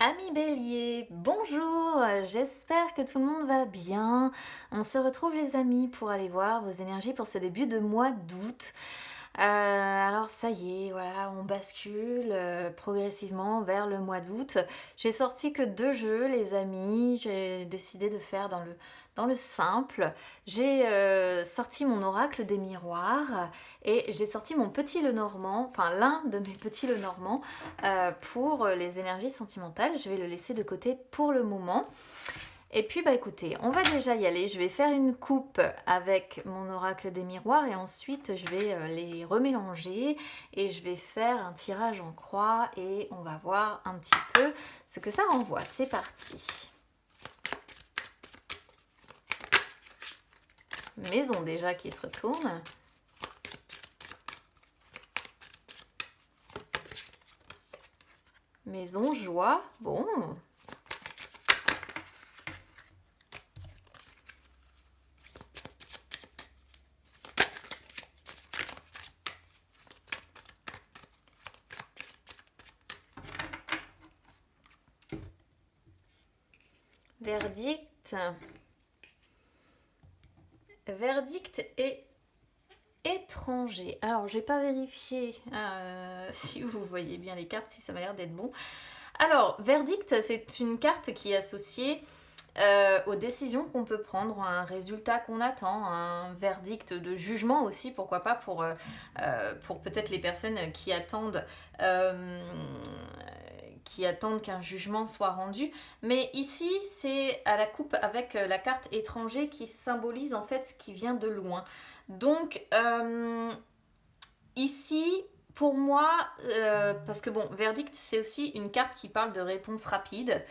Amis Bélier, bonjour, j'espère que tout le monde va bien. On se retrouve les amis pour aller voir vos énergies pour ce début de mois d'août. Alors ça y est, voilà, on bascule progressivement vers le mois d'août. J'ai sorti que 2 jeux les amis, j'ai décidé de faire dans le simple. J'ai sorti mon oracle des miroirs et j'ai sorti mon petit Lenormand, enfin l'un de mes petits Lenormand pour les énergies sentimentales. Je vais le laisser de côté pour le moment. Et puis bah écoutez, on va déjà y aller. Je vais faire une coupe avec mon oracle des miroirs et ensuite je vais les remélanger et je vais faire un tirage en croix et on va voir un petit peu ce que ça renvoie. C'est parti. Maison déjà qui se retourne. Maison, joie, bon. Verdict. Verdict et étranger. Alors, j'ai pas vérifié si vous voyez bien les cartes, si ça m'a l'air d'être bon. Alors, verdict, c'est une carte qui est associée aux décisions qu'on peut prendre, à un résultat qu'on attend, un verdict de jugement aussi, pourquoi pas pour peut-être les personnes qui attendent qu'un jugement soit rendu. Mais ici, c'est à la coupe avec la carte étranger qui symbolise en fait ce qui vient de loin. Donc, ici, pour moi, parce que bon, verdict, c'est aussi une carte qui parle de réponse rapide.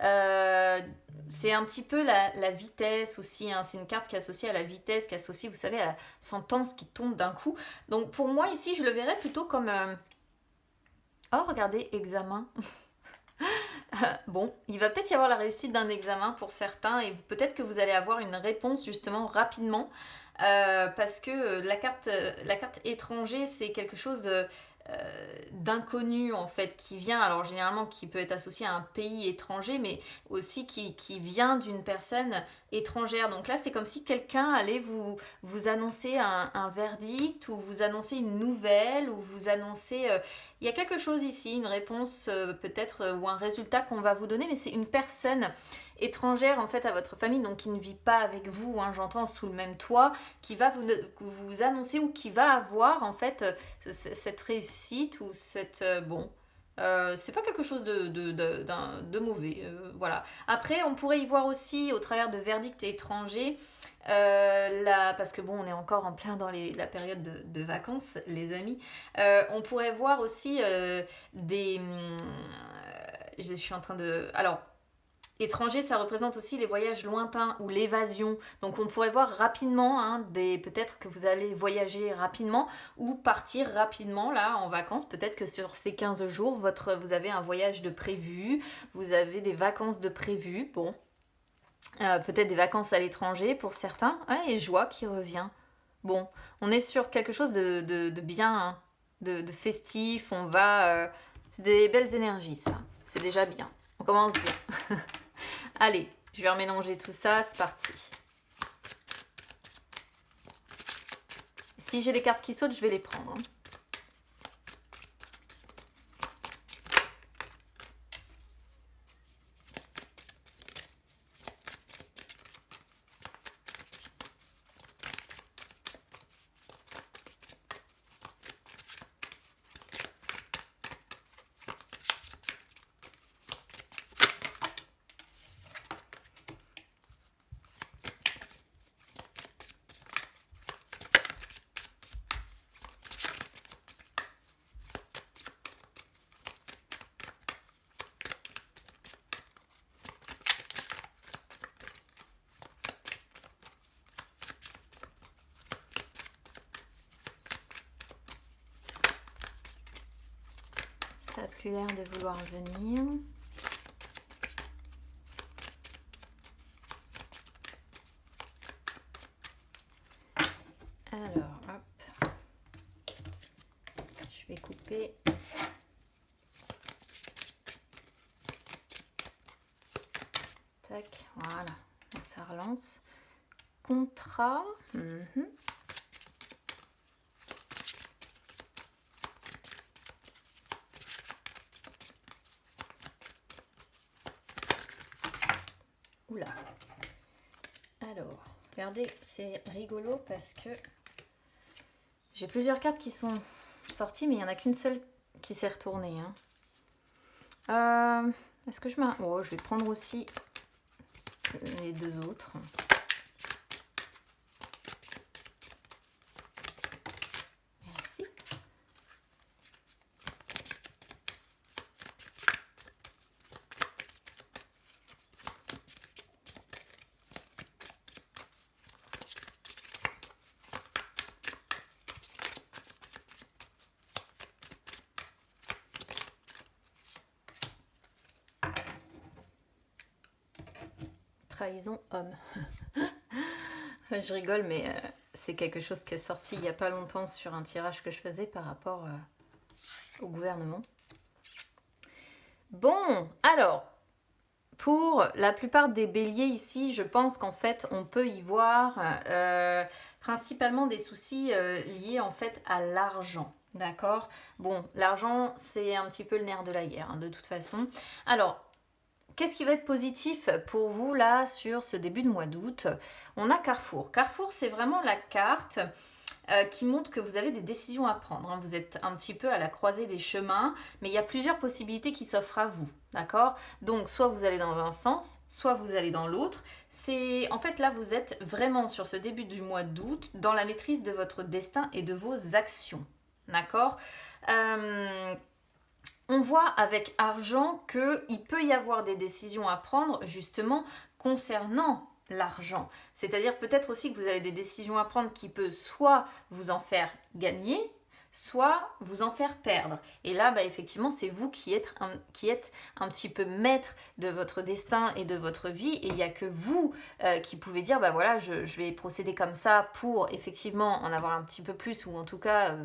Euh, c'est un petit peu la vitesse aussi, hein. C'est une carte qui est associée à la vitesse, qui est associée, vous savez, à la sentence qui tombe d'un coup. Donc pour moi ici, je le verrais plutôt comme... Oh, regardez, examen. Bon, il va peut-être y avoir la réussite d'un examen pour certains et peut-être que vous allez avoir une réponse justement rapidement parce que la carte étranger, c'est quelque chose d'inconnu en fait qui vient, alors généralement qui peut être associé à un pays étranger, mais aussi qui vient d'une personne étrangère. Donc là, c'est comme si quelqu'un allait vous annoncer un verdict ou vous annoncer une nouvelle ou vous annoncer... il y a quelque chose ici, une réponse peut-être ou un résultat qu'on va vous donner, mais c'est une personne étrangère en fait à votre famille, donc qui ne vit pas avec vous, hein, j'entends sous le même toit, qui va vous annoncer ou qui va avoir en fait cette réussite ou cette bon. C'est pas quelque chose de mauvais, voilà. Après, on pourrait y voir aussi au travers de verdicts étrangers, parce que bon, on est encore en plein dans la période de vacances, les amis. On pourrait voir aussi je suis en train de... Alors, étranger, ça représente aussi les voyages lointains ou l'évasion. Donc on pourrait voir rapidement, hein, peut-être que vous allez voyager rapidement ou partir rapidement là en vacances. Peut-être que sur ces 15 jours, vous avez un voyage de prévu, vous avez des vacances de prévu. Bon, peut-être des vacances à l'étranger pour certains. Ah, et joie qui revient. Bon, on est sur quelque chose de bien, hein, de festif. C'est des belles énergies, ça. C'est déjà bien. On commence bien. Allez, je vais remélanger tout ça, c'est parti. Si j'ai les cartes qui sautent, je vais les prendre, hein. Ça n'a plus l'air de vouloir venir. Alors, hop. Je vais couper. Tac, voilà. Là, ça relance. Contrat. Oula. Alors, regardez, c'est rigolo parce que j'ai plusieurs cartes qui sont sorties, mais il n'y en a qu'une seule qui s'est retournée. Est-ce que je mets... Oh, je vais prendre aussi les deux autres. Merci. Trahison homme. Je rigole, mais c'est quelque chose qui est sorti il n'y a pas longtemps sur un tirage que je faisais par rapport au gouvernement. Bon, alors, pour la plupart des béliers ici, je pense qu'en fait, on peut y voir principalement des soucis liés en fait à l'argent. D'accord? Bon, l'argent, c'est un petit peu le nerf de la guerre, de toute façon. Alors, qu'est-ce qui va être positif pour vous là sur ce début de mois d'août? On a Carrefour. Carrefour, c'est vraiment la carte qui montre que vous avez des décisions à prendre. Vous êtes un petit peu à la croisée des chemins, mais il y a plusieurs possibilités qui s'offrent à vous. D'accord? Donc, soit vous allez dans un sens, soit vous allez dans l'autre. En fait, là, vous êtes vraiment sur ce début du mois d'août dans la maîtrise de votre destin et de vos actions. D'accord? On voit avec argent qu'il peut y avoir des décisions à prendre justement concernant l'argent. C'est-à-dire peut-être aussi que vous avez des décisions à prendre qui peut soit vous en faire gagner, soit vous en faire perdre. Et là, effectivement, c'est vous qui êtes un petit peu maître de votre destin et de votre vie. Et il n'y a que vous qui pouvez dire, voilà, je vais procéder comme ça pour effectivement en avoir un petit peu plus, ou en tout cas...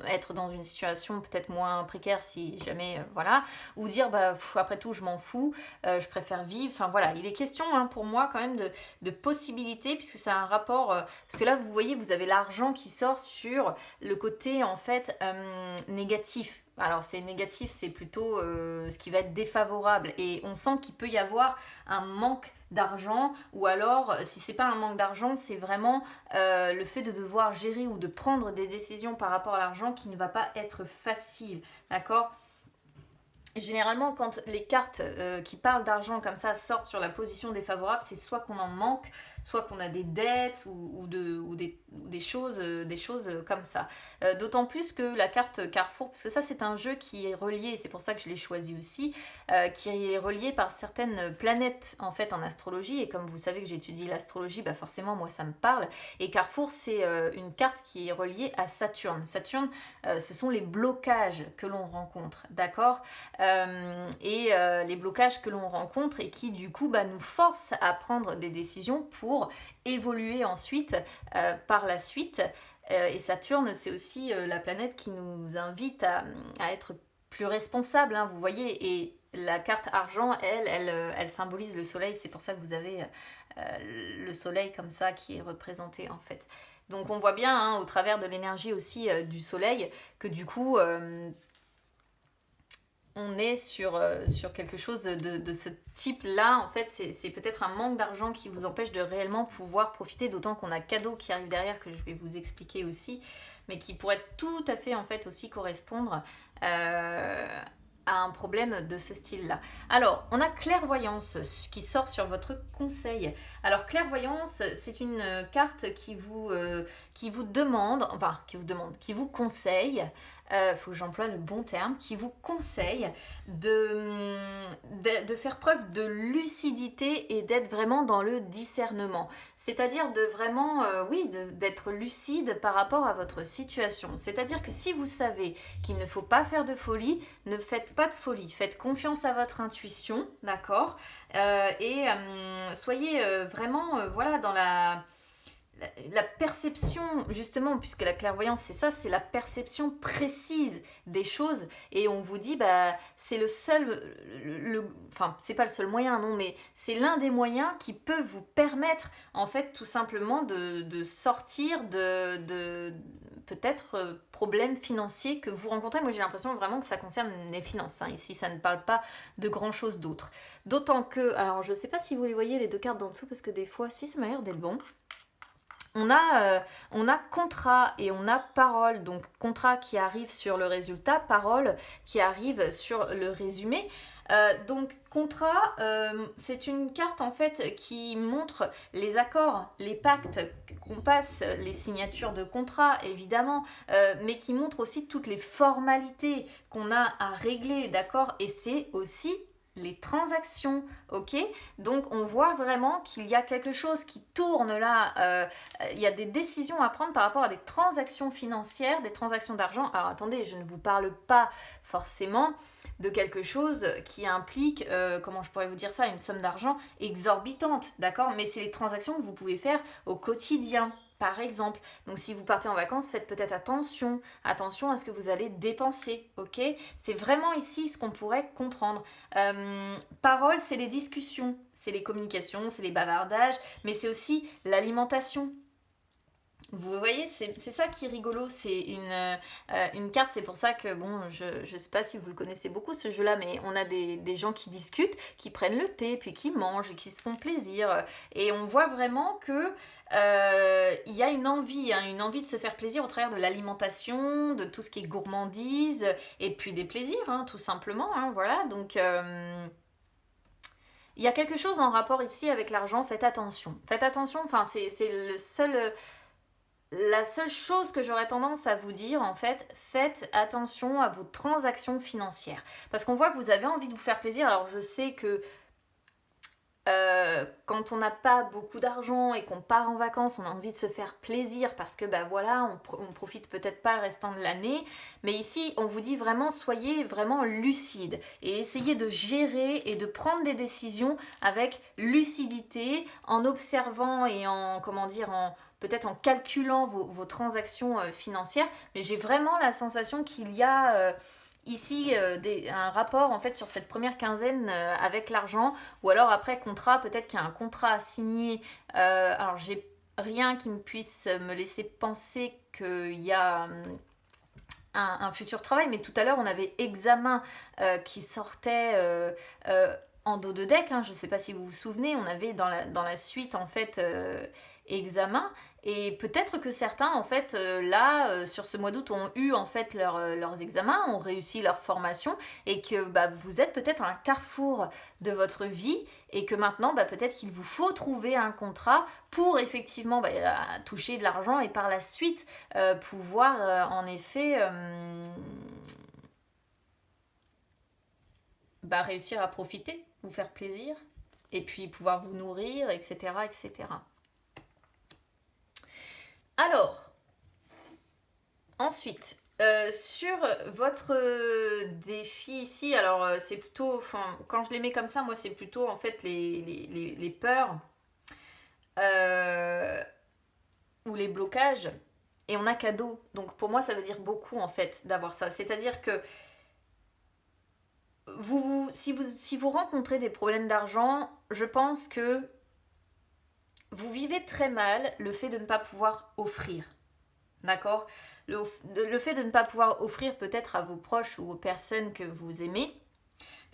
être dans une situation peut-être moins précaire si jamais, voilà, ou dire après tout je m'en fous, je préfère vivre, enfin voilà, il est question pour moi quand même de possibilités, puisque c'est un rapport, parce que là vous voyez, vous avez l'argent qui sort sur le côté en fait négatif. Alors c'est négatif, c'est plutôt ce qui va être défavorable, et on sent qu'il peut y avoir un manque d'argent, ou alors si c'est pas un manque d'argent, c'est vraiment le fait de devoir gérer ou de prendre des décisions par rapport à l'argent qui ne va pas être facile, d'accord? Généralement, quand les cartes qui parlent d'argent comme ça sortent sur la position défavorable, c'est soit qu'on en manque, soit qu'on a des dettes ou des choses comme ça. D'autant plus que la carte Carrefour, parce que ça c'est un jeu qui est relié, et c'est pour ça que je l'ai choisi aussi, qui est relié par certaines planètes en fait en astrologie, et comme vous savez que j'étudie l'astrologie, forcément moi ça me parle, et Carrefour c'est une carte qui est reliée à Saturne. Saturne, ce sont les blocages que l'on rencontre, d'accord? Les blocages que l'on rencontre et qui du coup nous forcent à prendre des décisions pour évoluer ensuite par la suite. Et Saturne, c'est aussi la planète qui nous invite à être plus responsable, vous voyez, et la carte argent, elle symbolise le soleil, c'est pour ça que vous avez le soleil comme ça qui est représenté en fait. Donc on voit bien au travers de l'énergie aussi du soleil que du coup on est sur quelque chose de ce type-là. En fait, c'est peut-être un manque d'argent qui vous empêche de réellement pouvoir profiter, d'autant qu'on a cadeau qui arrive derrière, que je vais vous expliquer aussi, mais qui pourrait tout à fait en fait aussi correspondre à un problème de ce style-là. Alors, on a clairvoyance qui sort sur votre conseil. Alors, clairvoyance, c'est une carte qui vous demande, qui vous conseille, faut que j'emploie le bon terme, qui vous conseille de faire preuve de lucidité et d'être vraiment dans le discernement. C'est-à-dire de vraiment, d'être lucide par rapport à votre situation. C'est-à-dire que si vous savez qu'il ne faut pas faire de folie, ne faites pas de folie. Faites confiance à votre intuition, d'accord? Soyez vraiment, dans la... la perception, justement, puisque la clairvoyance, c'est ça, c'est la perception précise des choses. Et on vous dit, bah, c'est le seul, enfin, c'est pas le seul moyen, non, mais c'est l'un des moyens qui peut vous permettre, en fait, tout simplement de sortir de peut-être problèmes financiers que vous rencontrez. Moi, j'ai l'impression vraiment que ça concerne les finances, hein. Ici, ça ne parle pas de grand-chose d'autre. D'autant que, alors, je sais pas si vous les voyez, les deux cartes d'en dessous, parce que des fois, si, ça m'a l'air d'être bon. On a contrat et on a parole. Donc contrat qui arrive sur le résultat, parole qui arrive sur le résumé. Donc contrat, c'est une carte en fait qui montre les accords, les pactes qu'on passe, les signatures de contrat évidemment, mais qui montre aussi toutes les formalités qu'on a à régler, d'accord. Et c'est aussi les transactions, ok. Donc on voit vraiment qu'il y a quelque chose qui tourne là, il y a des décisions à prendre par rapport à des transactions financières, des transactions d'argent. Alors attendez, je ne vous parle pas forcément de quelque chose qui implique, comment je pourrais vous dire ça, une somme d'argent exorbitante, d'accord. Mais c'est les transactions que vous pouvez faire au quotidien. Par exemple, donc si vous partez en vacances, faites peut-être attention à ce que vous allez dépenser, ok. C'est vraiment ici ce qu'on pourrait comprendre. Parole, c'est les discussions, c'est les communications, c'est les bavardages, mais c'est aussi l'alimentation. Vous voyez, c'est ça qui est rigolo, c'est une carte, c'est pour ça que, bon, je ne sais pas si vous le connaissez beaucoup ce jeu-là, mais on a des gens qui discutent, qui prennent le thé, puis qui mangent et qui se font plaisir. Et on voit vraiment que il y a une envie de se faire plaisir au travers de l'alimentation, de tout ce qui est gourmandise, et puis des plaisirs, hein, tout simplement, hein, voilà, donc... il y a quelque chose en rapport ici avec l'argent, faites attention. Faites attention, enfin c'est la seule chose que j'aurais tendance à vous dire, en fait, faites attention à vos transactions financières. Parce qu'on voit que vous avez envie de vous faire plaisir. Alors je sais que quand on n'a pas beaucoup d'argent et qu'on part en vacances, on a envie de se faire plaisir parce que bah voilà, on profite peut-être pas le restant de l'année. Mais ici, on vous dit vraiment, soyez vraiment lucide et essayez de gérer et de prendre des décisions avec lucidité, en observant et en, comment dire, peut-être en calculant vos transactions financières. Mais j'ai vraiment la sensation qu'il y a... ici un rapport en fait sur cette première quinzaine avec l'argent, ou alors après contrat, peut-être qu'il y a un contrat à signer. Alors j'ai rien qui me puisse me laisser penser qu'il y a un futur travail, mais tout à l'heure on avait examen qui sortait en dos de deck, hein. Je ne sais pas si vous vous souvenez, on avait dans la suite en fait examen. Et peut-être que certains, en fait, là, sur ce mois d'août, ont eu en fait leurs examens, ont réussi leur formation, et que bah, vous êtes peut-être à un carrefour de votre vie, et que maintenant, bah, peut-être qu'il vous faut trouver un contrat pour effectivement bah, toucher de l'argent, et par la suite pouvoir en effet bah, réussir à profiter, vous faire plaisir, et puis pouvoir vous nourrir, etc., etc. Alors, ensuite, sur votre défi ici, alors c'est plutôt, enfin, quand je les mets comme ça, moi c'est plutôt en fait les peurs euh, ou les blocages, et on a cadeau. Donc pour moi ça veut dire beaucoup en fait d'avoir ça. C'est-à-dire que si vous rencontrez des problèmes d'argent, je pense que vous vivez très mal le fait de ne pas pouvoir offrir. D'accord. Le fait de ne pas pouvoir offrir peut-être à vos proches ou aux personnes que vous aimez,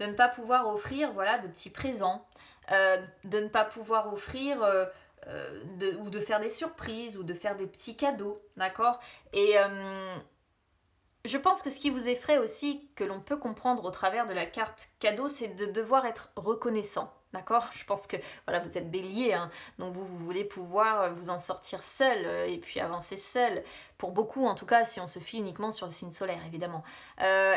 de ne pas pouvoir offrir voilà, de petits présents, de ne pas pouvoir offrir ou de faire des surprises ou de faire des petits cadeaux, d'accord. Et je pense que ce qui vous effraie aussi, que l'on peut comprendre au travers de la carte cadeau, c'est de devoir être reconnaissant. D'accord. Je pense que voilà, vous êtes bélier, hein, donc vous voulez pouvoir vous en sortir seul et puis avancer seul. Pour beaucoup, en tout cas, si on se fie uniquement sur le signe solaire, évidemment.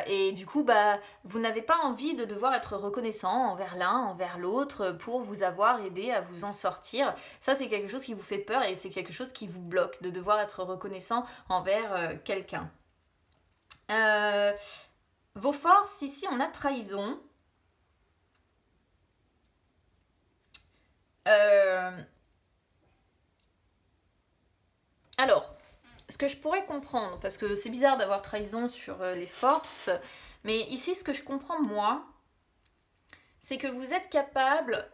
Et du coup, bah, vous n'avez pas envie de devoir être reconnaissant envers l'un, envers l'autre, pour vous avoir aidé à vous en sortir. Ça, c'est quelque chose qui vous fait peur et c'est quelque chose qui vous bloque, de devoir être reconnaissant envers quelqu'un. Euh, Vos forces, ici, on a trahison. Euh, Alors, ce que je pourrais comprendre, parce que c'est bizarre d'avoir trahison sur les forces, mais ici, ce que je comprends, moi, c'est que vous êtes capable,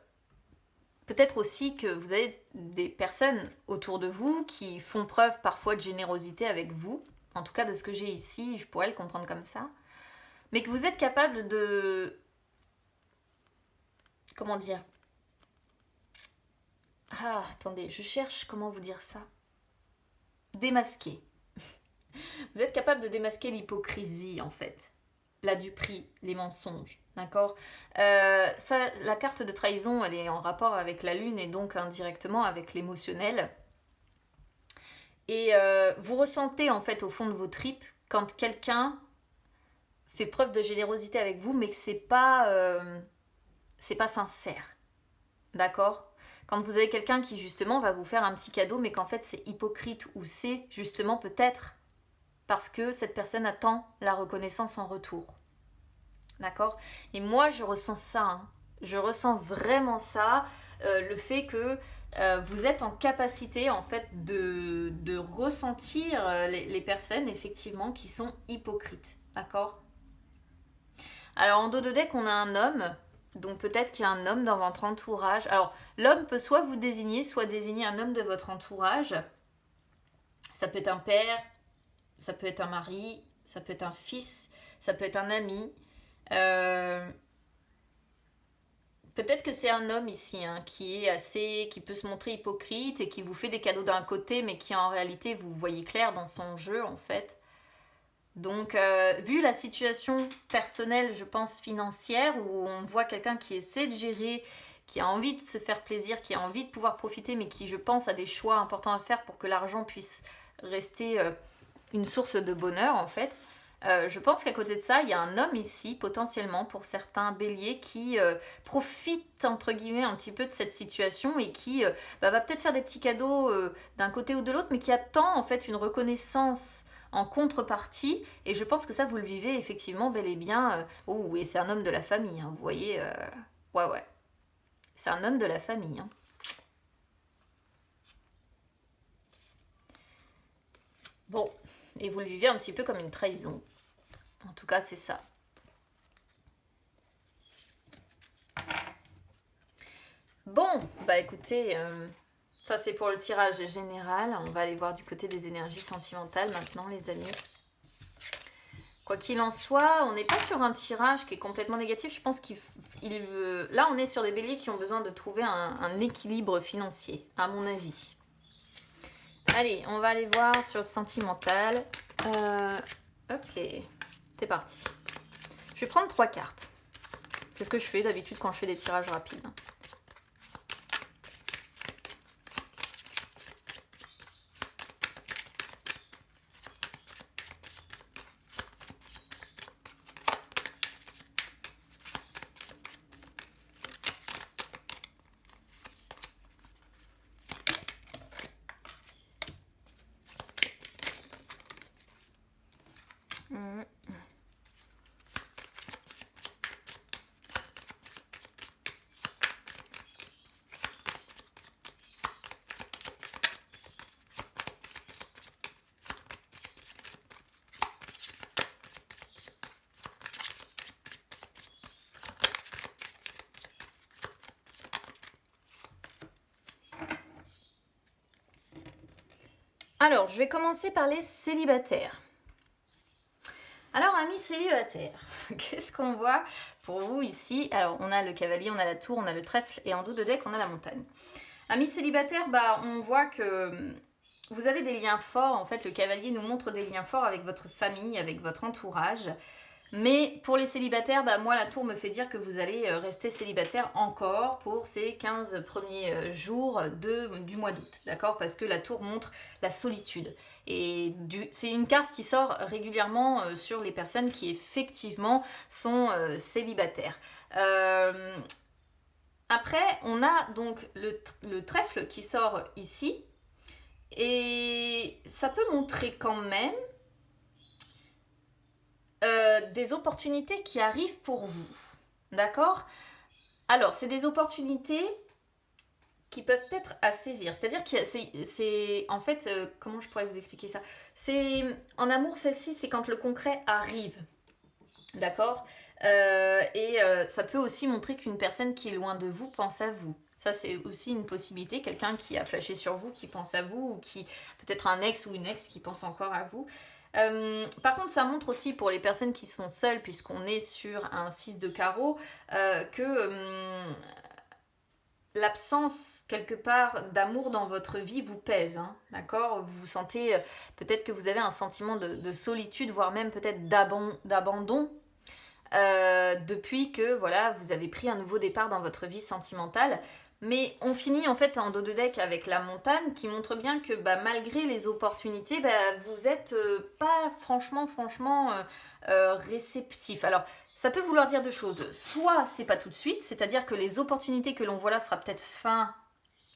peut-être aussi que vous avez des personnes autour de vous qui font preuve parfois de générosité avec vous, en tout cas de ce que j'ai ici, je pourrais le comprendre comme ça, mais que vous êtes capable de... Comment dire? Ah, attendez, je cherche comment vous dire ça. Démasquer. Vous êtes capable de démasquer l'hypocrisie, en fait. La duperie, les mensonges, d'accord. Ça, la carte de trahison, elle est en rapport avec la lune et donc indirectement avec l'émotionnel. Et vous ressentez, en fait, au fond de vos tripes, quand quelqu'un fait preuve de générosité avec vous, mais que c'est pas sincère, d'accord. Quand vous avez quelqu'un qui, justement, va vous faire un petit cadeau, mais qu'en fait, c'est hypocrite, ou c'est, justement, peut-être parce que cette personne attend la reconnaissance en retour. D'accord. Et moi, je ressens ça. Hein. Je ressens vraiment ça. Le fait que vous êtes en capacité, en fait, de ressentir les personnes, effectivement, qui sont hypocrites. D'accord. Alors, en dos de deck, on a un homme. Donc, peut-être qu'il y a un homme dans votre entourage. Alors, l'homme peut soit vous désigner, soit désigner un homme de votre entourage. Ça peut être un père, ça peut être un mari, ça peut être un fils, ça peut être un ami. Euh, Peut-être que c'est un homme ici hein, qui peut se montrer hypocrite et qui vous fait des cadeaux d'un côté, mais qui en réalité vous voyez clair dans son jeu en fait. Donc, vu la situation personnelle, je pense financière, où on voit quelqu'un qui essaie de gérer, qui a envie de se faire plaisir, qui a envie de pouvoir profiter, mais qui, je pense, a des choix importants à faire pour que l'argent puisse rester une source de bonheur en fait. Je pense qu'à côté de ça, il y a un homme ici, potentiellement, pour certains béliers, qui profite, entre guillemets, un petit peu de cette situation et qui va peut-être faire des petits cadeaux d'un côté ou de l'autre, mais qui attend, en fait, une reconnaissance en contrepartie. Et je pense que ça, vous le vivez, effectivement, bel et bien. Oh, et c'est un homme de la famille, hein, vous voyez. Ouais, ouais. C'est un homme de la famille. Hein. Bon, et vous le vivez un petit peu comme une trahison. En tout cas, c'est ça. Bon, bah écoutez, ça c'est pour le tirage général. On va aller voir du côté des énergies sentimentales maintenant, les amis. Quoi qu'il en soit, on n'est pas sur un tirage qui est complètement négatif. Je pense là, on est sur des béliers qui ont besoin de trouver un équilibre financier, à mon avis. Allez, on va aller voir sur le sentimental. Ok, c'est parti. Je vais prendre 3 cartes. C'est ce que je fais d'habitude quand je fais des tirages rapides. Alors, je vais commencer par les célibataires. Alors, amis célibataires, qu'est-ce qu'on voit pour vous ici? Alors, on a le cavalier, on a la tour, on a le trèfle et en dos de deck, on a la montagne. Amis célibataires, bah, on voit que vous avez des liens forts. En fait, le cavalier nous montre des liens forts avec votre famille, avec votre entourage. Mais pour les célibataires, bah, moi la tour me fait dire que vous allez rester célibataire encore pour ces 15 premiers jours du mois d'août, d'accord? Parce que la tour montre la solitude. Et c'est une carte qui sort régulièrement sur les personnes qui effectivement sont célibataires. Après, on a donc le trèfle qui sort ici. Et ça peut montrer quand même des opportunités qui arrivent pour vous. D'accord? Alors, c'est des opportunités qui peuvent être à saisir. C'est-à-dire que c'est en fait, comment je pourrais vous expliquer ça? C'est en amour, celle-ci, c'est quand le concret arrive. D'accord. Ça peut aussi montrer qu'une personne qui est loin de vous pense à vous. Ça, c'est aussi une possibilité. Quelqu'un qui a flashé sur vous, qui pense à vous, ou qui, peut-être un ex ou une ex qui pense encore à vous. Par contre, ça montre aussi pour les personnes qui sont seules, puisqu'on est sur un 6 de carreau, que l'absence quelque part d'amour dans votre vie vous pèse, hein, d'accord? Vous vous sentez, peut-être que vous avez un sentiment de solitude, voire même peut-être d'abandon, depuis que voilà, vous avez pris un nouveau départ dans votre vie sentimentale. Mais on finit en fait en dos de deck avec la montagne qui montre bien que bah, malgré les opportunités, bah, vous êtes pas franchement réceptif. Alors ça peut vouloir dire deux choses. Soit c'est pas tout de suite, c'est-à-dire que les opportunités que l'on voit là sera peut-être fin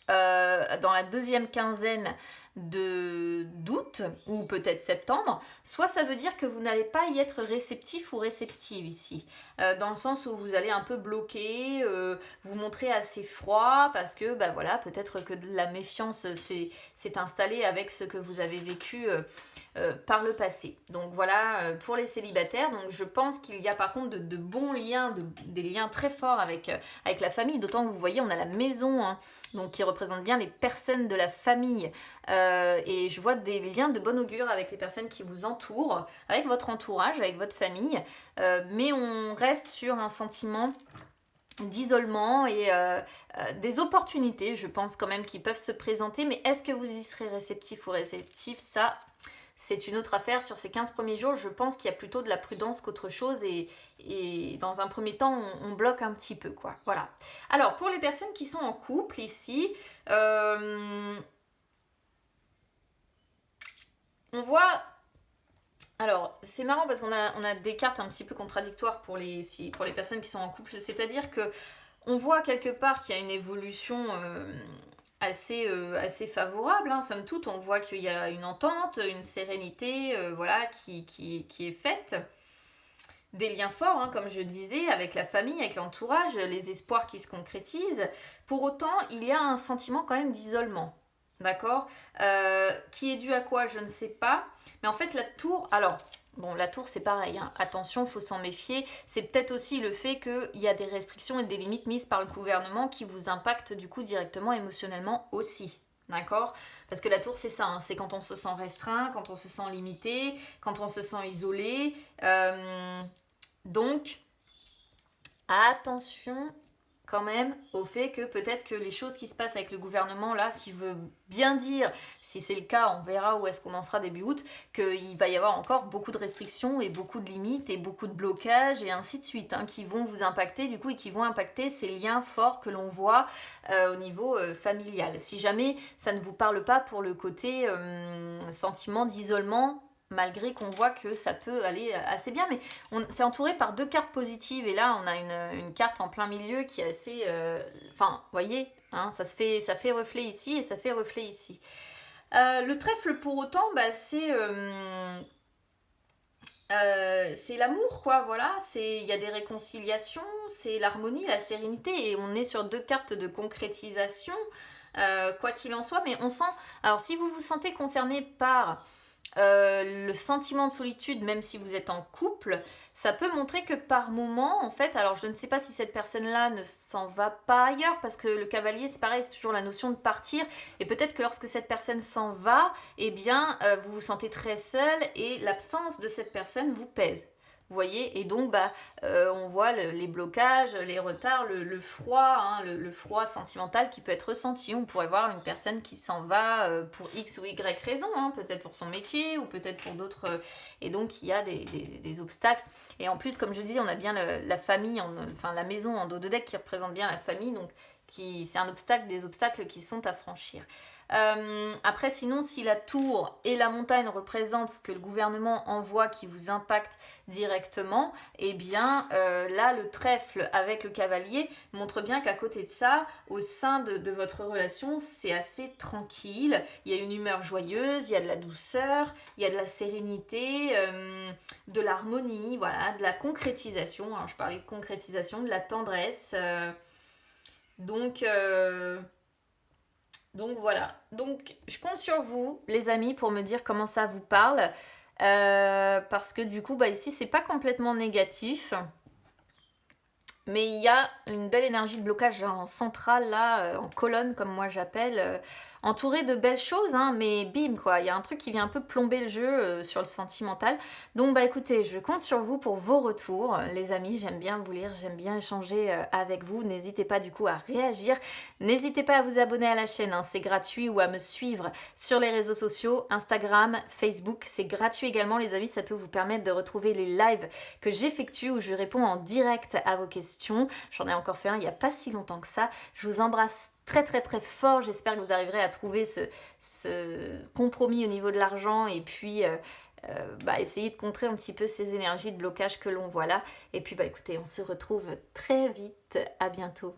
dans la deuxième quinzaine d'août ou peut-être septembre, soit ça veut dire que vous n'allez pas y être réceptif ou réceptive ici, dans le sens où vous allez un peu bloquer, vous montrer assez froid parce que bah voilà, peut-être que de la méfiance s'est installée avec ce que vous avez vécu par le passé. Donc voilà pour les célibataires. Donc je pense qu'il y a par contre de bons liens, des liens très forts avec la famille, d'autant que vous voyez on a la maison, hein, donc qui représente bien les personnes de la famille, et je vois des liens de bon augure avec les personnes qui vous entourent, avec votre entourage, avec votre famille, mais on reste sur un sentiment d'isolement et des opportunités, je pense quand même, qui peuvent se présenter, mais est-ce que vous y serez réceptif ou réceptif? Ça, c'est une autre affaire. Sur ces 15 premiers jours, je pense qu'il y a plutôt de la prudence qu'autre chose, et dans un premier temps, on bloque un petit peu, quoi. Voilà. Alors, pour les personnes qui sont en couple, ici, on voit... Alors, c'est marrant parce qu'on a des cartes un petit peu contradictoires pour les personnes qui sont en couple, c'est-à-dire que on voit quelque part qu'il y a une évolution assez favorable, hein, somme toute. On voit qu'il y a une entente, une sérénité, voilà, qui est faite. Des liens forts, hein, comme je disais, avec la famille, avec l'entourage, les espoirs qui se concrétisent. Pour autant, il y a un sentiment quand même d'isolement. D'accord, qui est dû à quoi, je ne sais pas. Mais en fait, la tour... Alors, bon, la tour, c'est pareil. Hein. Attention, il faut s'en méfier. C'est peut-être aussi le fait qu'il y a des restrictions et des limites mises par le gouvernement qui vous impactent du coup directement émotionnellement aussi. D'accord? Parce que la tour, c'est ça. Hein. C'est quand on se sent restreint, quand on se sent limité, quand on se sent isolé. Donc, attention quand même au fait que peut-être que les choses qui se passent avec le gouvernement là, ce qui veut bien dire, si c'est le cas, on verra où est-ce qu'on en sera début août, qu'il va y avoir encore beaucoup de restrictions et beaucoup de limites et beaucoup de blocages et ainsi de suite, hein, qui vont vous impacter du coup et qui vont impacter ces liens forts que l'on voit au niveau familial. Si jamais ça ne vous parle pas pour le côté sentiment d'isolement, malgré qu'on voit que ça peut aller assez bien, mais c'est entouré par deux cartes positives, et là on a une carte en plein milieu qui est assez... Enfin, vous voyez, hein, ça fait reflet ici et ça fait reflet ici. Le trèfle pour autant, bah, c'est l'amour, quoi, voilà, il y a des réconciliations, c'est l'harmonie, la sérénité, et on est sur deux cartes de concrétisation, quoi qu'il en soit, mais on sent... Alors si vous vous sentez concerné par... le sentiment de solitude, même si vous êtes en couple, ça peut montrer que par moment, en fait, alors je ne sais pas si cette personne-là ne s'en va pas ailleurs, parce que le cavalier, c'est pareil, c'est toujours la notion de partir, et peut-être que lorsque cette personne s'en va, eh bien, vous vous sentez très seul, et l'absence de cette personne vous pèse. Vous voyez, et donc bah, on voit les blocages, les retards, le froid, hein, le froid sentimental qui peut être ressenti. On pourrait voir une personne qui s'en va pour X ou Y raison, hein, peut-être pour son métier ou peut-être pour d'autres. Et donc il y a des obstacles. Et en plus, comme je dis, on a bien la famille, enfin la maison en dos de deck qui représente bien la famille, donc c'est un obstacle, des obstacles qui sont à franchir. Après, sinon, si la tour et la montagne représentent ce que le gouvernement envoie qui vous impacte directement, eh bien là, le trèfle avec le cavalier montre bien qu'à côté de ça, au sein de votre relation, c'est assez tranquille. Il y a une humeur joyeuse, il y a de la douceur, il y a de la sérénité, de l'harmonie, voilà, de la concrétisation. Alors, je parlais de concrétisation, de la tendresse. Donc... Donc voilà. Donc je compte sur vous, les amis, pour me dire comment ça vous parle. Parce que du coup, bah ici, c'est pas complètement négatif. Mais il y a une belle énergie de blocage en centrale, là, en colonne, comme moi j'appelle, entourée de belles choses, hein, mais bim, quoi. Il y a un truc qui vient un peu plomber le jeu sur le sentimental. Donc, bah écoutez, je compte sur vous pour vos retours. Les amis, j'aime bien vous lire, j'aime bien échanger avec vous. N'hésitez pas du coup à réagir. N'hésitez pas à vous abonner à la chaîne, hein, c'est gratuit, ou à me suivre sur les réseaux sociaux, Instagram, Facebook. C'est gratuit également, les amis, ça peut vous permettre de retrouver les lives que j'effectue où je réponds en direct à vos questions. J'en ai encore fait un il n'y a pas si longtemps que ça. Je vous embrasse très très très fort. J'espère que vous arriverez à trouver ce compromis au niveau de l'argent et puis essayer de contrer un petit peu ces énergies de blocage que l'on voit là. Et puis bah écoutez, on se retrouve très vite. À bientôt.